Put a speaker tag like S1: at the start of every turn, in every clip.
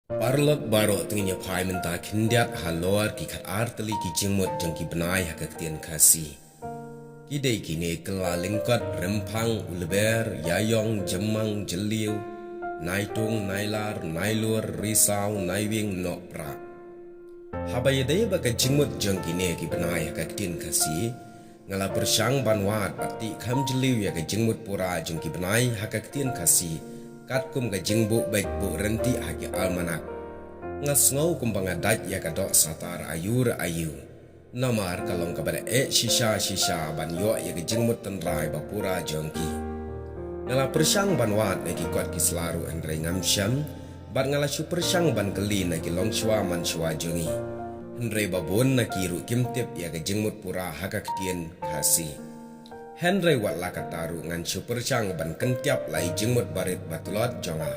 S1: Parlok baro tunginya pai menta kindiat halor ki khat arteli ki jingmut jeng ki benai hakaktian kasi. Kidai kini kela lingkot rempang ulber yayong jemang jeliu naitung nailar nailur risau naiwing nopra. Habai dai baka jingmut jeng kini ki benai hakaktian kasi. Ngala persang banwat pati kham jeliu ya ka jingmut pura jeng ki benai hakaktian kasi. Kat kum ka jingbu baik bu renti haki almanak. Ngasngau kumbang adat ya kadok satar ayur ayu. Namar kalong kabada shisha ban yo ya ke jengmut tenrai bapura jongki. Ngala persang ban wat lagi kuat ki selaru andrai ngamsyam. Bat ngala syu persang ban keli nagi long shwa man shwa jongi. Andrai babon naki ru kimtip ya ke jengmut pura haka ketien kasi. Henry wat lakataru ngan syu persang ban kentiap lai jengmut barit batulot jonga.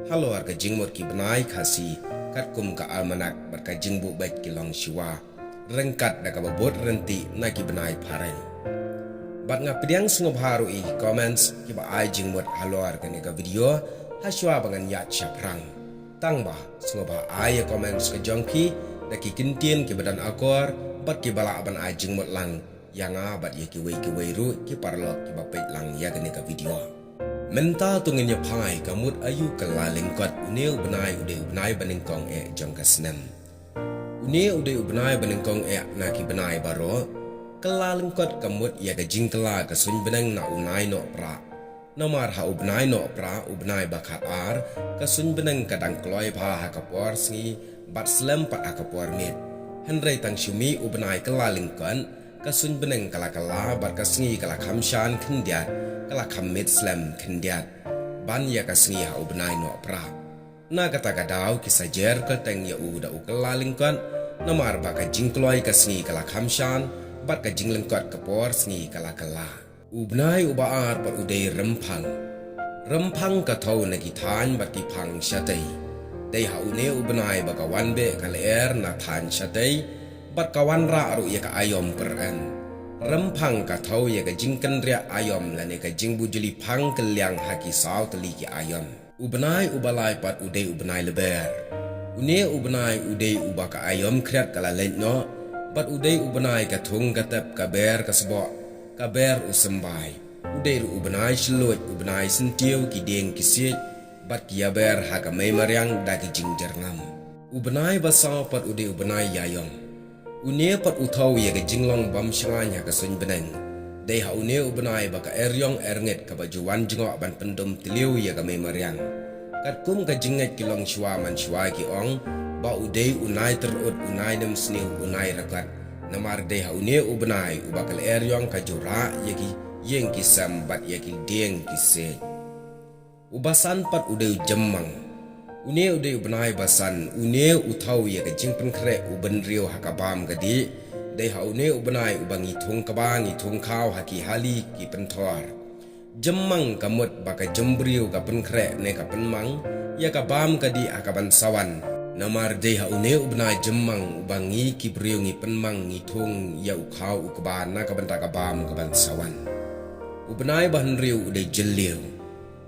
S1: Halo arka jingmut ki benai kasi kat kum ka almanak berka jingbu baik ki long shwa. Rengkat da kababot renti na ki benai pareng. Bat nga pediang sungop haru i comments ki ba ai jingmut halo arka ni ka video haswa bangan yat syaprang. Tang ba sungop ha ai comments ka jongki da ki kintien ki badan akor bat ki bala ban ai jingmut lang yang abat ya ki wei ru ki parlok ki ba peit lang ya ka video. Menta tungin ya pai kamut ayu kelaling kot uneu benai baningkong jong kasnem. Uneu benai baningkong naki benai baro kelaling kot kamut ya ka jingkela ka sun benang na unai no pra. Namar ha ubnai no pra ubnai bakat ar ka sun benang kadang kloi pa ha kapor sngi bat slem pat ha kapor mit. Henry tang syumi ubnai kelaling kon ka sun benang kala bat ka sngi kala khamshan khindiat kala khammit slam khindiat ban ya ka sngi ha ubnai no pra na kata kadau kisajer ka teng ya uda ukala lingkon namar ba ka jingkloi ka sngi kala khamshan bat ka jinglengkot ka por sngi kala ubnai ubaar par udai rempang ka thau na ki than bat ki phang shatai dei ha une ubnai ba ka wanbe ka ler na than shatai bat ka wan ra ru ya ka ayom peran. Rempang ka thau ya ka jingkan ria ayom lane ka jingbu juli phang kelyang haki saw teli ki ayom. Ubnai ubalai pat udai ubnai leber. Une ubnai udai ubaka ayom kriat kala lentno. Bat udai ubnai ka thung katap ka ber ka sebo. Ka ber usembai. Udai ru ubnai shlot ubnai sentiu ki deng ki sit. Bat ki ya ber haka mai mariang daki jingjar ngam. Ubnai basaw pat udai ubnai yayom. Une pat uthau ya ka jinglong bam shanganya ka sun beneng. Dei ha une ubnai baka eryong ernget ka bajuan jingok ban pendum tiliu ya ka mai mariang. Kat kum ka jinget kilong shwa man shwa ki ong ba udei unai terut unai nem sniu unai rakat. Namar dei ha une ubnai ubakal eryong ka jura ya ki yeng ki sam bat ya ki deng ki se. Ubasan pat udei jemmang. Une udai ubnai basan une uthau ya ka jingpen kre uben rio hakabam gadi dei ha une ubnai ubangi thung kabang i thung khaw haki hali ki penthor jemmang kamut baka jembriu ka penkre ne ka penmang ya ka bam gadi akaban sawan namar dei ha une ubnai jemmang ubangi ki briu ngi penmang ngi thung ya ukhaw ukban na ka banta ka bam ka ban sawan ubnai ban riu udai jeliu.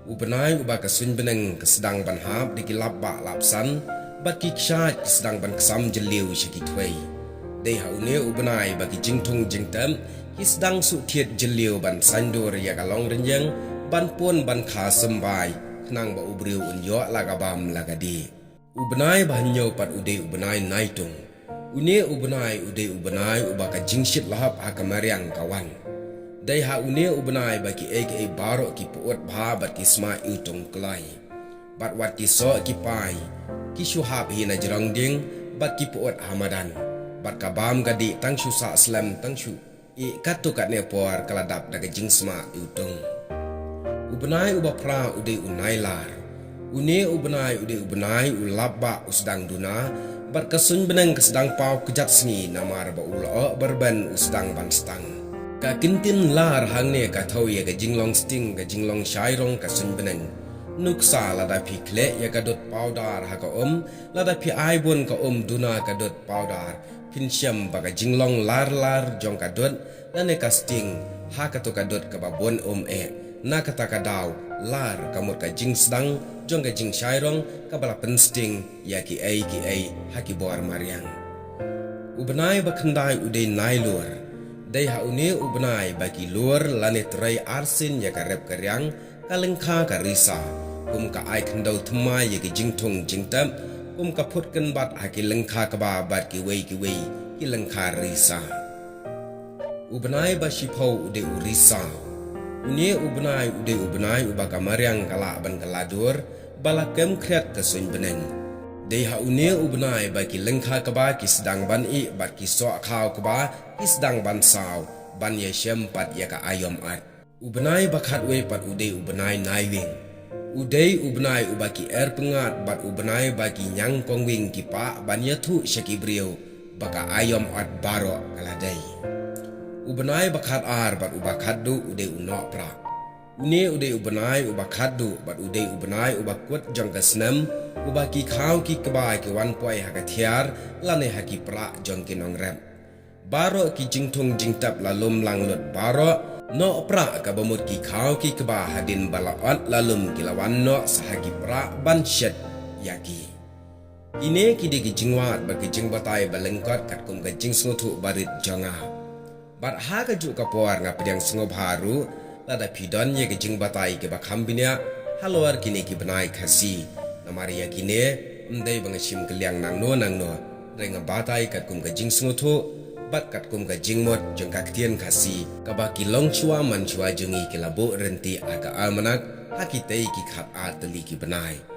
S1: Ubnai ubaka sun beneng kesedang ban hap di kilap ba lapsan bat ki kshat kesedang ban kesam jeliu syaki twei. Dei ha une ubnai bagi jingtung jingtem ki sedang su thiet jeliu ban sandur ya kalong renyang ban pun ban kha sembai kenang ba ubriu unyo lagabam lagadi. Ubnai banyo pat udai ubnai naitung. Une ubnai udai ubnai ubaka jingshit lahap hakamariang kawan. Dai ha une ubnai baki aka baro ki puot bha bat ki sma utong klai bat wat ki so ki pai ki shu hap hi na jirang ding bat ki puot hamadan bat ka bam gadi tang shu sa slam tang shu I katu kat ne por kaladap daga jing sma utong ubnai ubapra ude unai lar une ubnai ude ubnai ulabba usdang duna bat kasun beneng kesedang pau kejat sni namar ba ulo berban usdang ban stang ka kintin lar hang ne ka thau ya ka jinglong sting ka jinglong shairong ka sun beneng nuksa lada phi kle ya ka dot powder ha ka lada phi ai bon ka duna ka dot powder phin syam ba ka jinglong lar jong ka dot lane ka sting ha ka to ka dot ka ba bon na kata kadau lar kamut ka jing sedang jong ka jing syairong kabala pensting ya ki ai haki bor mariang ubenai bakandai ude nai luar dai ha une ubenai bagi luar lane trai arsin ya karep karyang kalengkha ka risa kum ka ai khandau thmai ya ki jing thong jing tam kum ka phut kan bat haki lengkha ka ba bat ki wei ki lengkha risa ubenai ba shipau ude urisa unie ubenai ubaka mariang kala ban kaladur bala kem kriat ka sun beneng dei ha unie ubenai baki lengkha ka ba ki sedang ban I bat ki so khaw ka ba ki sedang ban saw ban ye shem pat ya ka ayom at ubenai bakhat we pat ude ubenai nai wing udei ubenai ubaki pengat bat ubenai baki nyang kong wing ki pa ban ye thu shaki brio baka ayom at baro kala dei ubenai bakhat bat ubakat du ude unok pra une ude ubenai ubakat du bat ude ubenai ubakut jong kasnem ubaki khaw ki kbai ki wan poi hakathiar lane haki pra jong ki nong rem baro ki jingthung jingtap lalum langlut baro no pra ka bamut ki khaw ki kba hadin balaot lalum ki lawan no sahagi pra ban shet yaki ine ki de ki jingwat ba ki jingbatai balengkot kat kum ka jing snuthu barit jonga bat ha ka ju ka por nga pedang sngop haru lada pidon ye ke jing batai ke bakham binya halwar kini ki benai khasi namari ya kine mdei bang sim keliang nang no renga batai kat kum ka jing snuthu bat kat kum ka jing mot jeng ka ktien khasi ka ba ki long chua man chua jengi ke labo renti aga almanak hakitei ki khat atli ki benai